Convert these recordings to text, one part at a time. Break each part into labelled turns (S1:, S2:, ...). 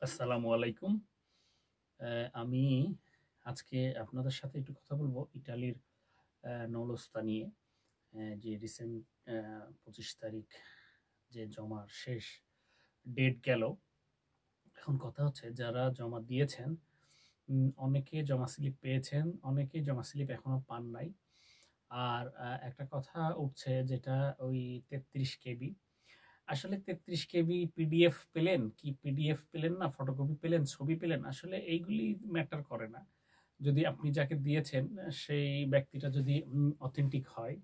S1: আসসালামু আলাইকুম। আমি আজকে আপনাদের সাথে একটু কথা বলবো ইটালির নলস্তা নিয়ে। যে রিসেন্ট ২৫ তারিখ যে জমার শেষ ডেট গেল। এখন কথা হচ্ছে যারা জমা দিয়েছেন, অনেকে জমা স্লিপ পেয়েছেন, অনেকেই জমা স্লিপ এখনো পান নাই। আর একটা কথা উঠছে যেটা ওই ৩৩ কেবি। আসলে ৩৩ কেবি পিডিএফ পেলেন কি পিডিএফ পেলেন না, ফটোকপি পেলেন, ছবি পেলেন, আসলে এইগুলি ম্যাটার করে না। যদি আপনি যাকে দিয়েছেন সেই ব্যক্তিটা যদি অথেন্টিক হয়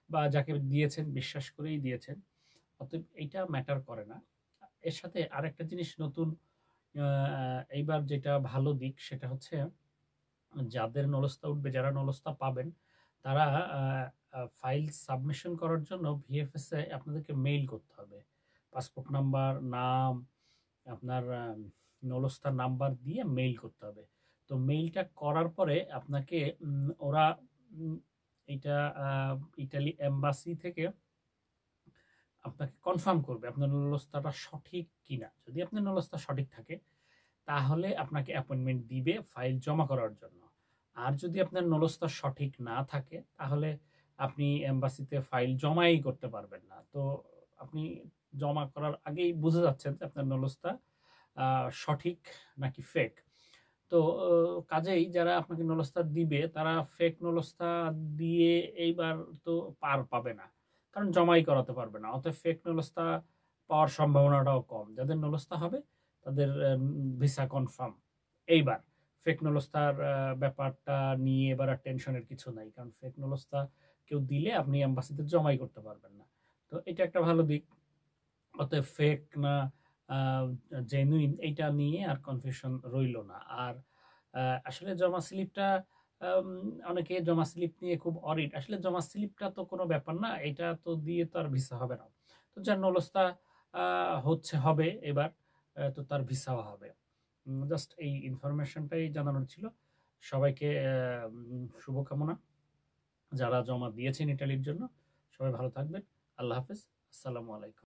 S1: বা যাকে দিয়েছেন বিশ্বাস করেই দিয়েছেন, অতএব এইটা ম্যাটার করে না। এর সাথে আরেকটা জিনিস নতুন এইবার যেটা ভালো দিক সেটা হচ্ছে যাদের নলস্তা উঠবে, যারা নলস্তা পাবেন, তারা ফাইল সাবমিশন করার জন্য ভিএফএস এ আপনাদেরকে মেইল করতে হবে। পাসপোর্ট নাম্বার, নাম, আপনার নলস্তার নাম্বার দিয়ে মেইল করতে হবে। তো মেইলটা করার পরে আপনাকে ওরা উম এইটা ইটালি এম্বাসি থেকে আপনাকে কনফার্ম করবে আপনার নলস্তাটা সঠিক কিনা। যদি আপনার নলস্তা সঠিক থাকে তাহলে আপনাকে অ্যাপয়েন্টমেন্ট দিবে ফাইল জমা করার জন্য। আর যদি আপনার নলস্তা সঠিক না থাকে তাহলে আপনি এম্বাসিতে ফাইল জমাই করতে পারবেন না। তো আপনি জমা করার আগেই বুঝে যাচ্ছেন যে আপনার নলস্তা সঠিক নাকি ফেক। তো কাজেই যারা আপনাকে নলস্তা দিবে তারা ফেক নলস্তা দিয়ে এইবার তো পার পাবে না, কারণ জমাই করাতে পারবে না। অতএব ফেক নলস্তা পাওয়ার সম্ভাবনাটাও কম। যাদের নলস্তা হবে তাদের ভিসা কনফার্ম। এইবার ফেক নলস্তার ব্যাপারটা নিয়ে এবার আর টেনশনের কিছু নাই, কারণ ফেক নলস্তা কেউ দিলে আপনি এম্বাসিতে জমাই করতে পারবেন না। তো এটা একটা ভালো দিক। অতএব ফেক না জেনুইন এইটা নিয়ে আর কনফিউশন রইল না। আর আসলে জমা স্লিপটা আম অনেকে জমা স্লিপ নিয়ে খুব অরিড। আসলে জমা স্লিপটা তো কোনো ব্যাপার না। এটা তো দিয়ে তো আর ভিসা হবে না। তো যার নলস্তা আ হবে এবার, তো তার ভিসাও হবে। জাস্ট এই ইনফরমেশনটাই জানানোর ছিল। সবাইকে শুভকামনা। যারা জমা দিয়েছেন ইটালির জন্য, সবাই ভালো থাকবেন। আল্লাহ হাফেজ। আসসালামু আলাইকুম।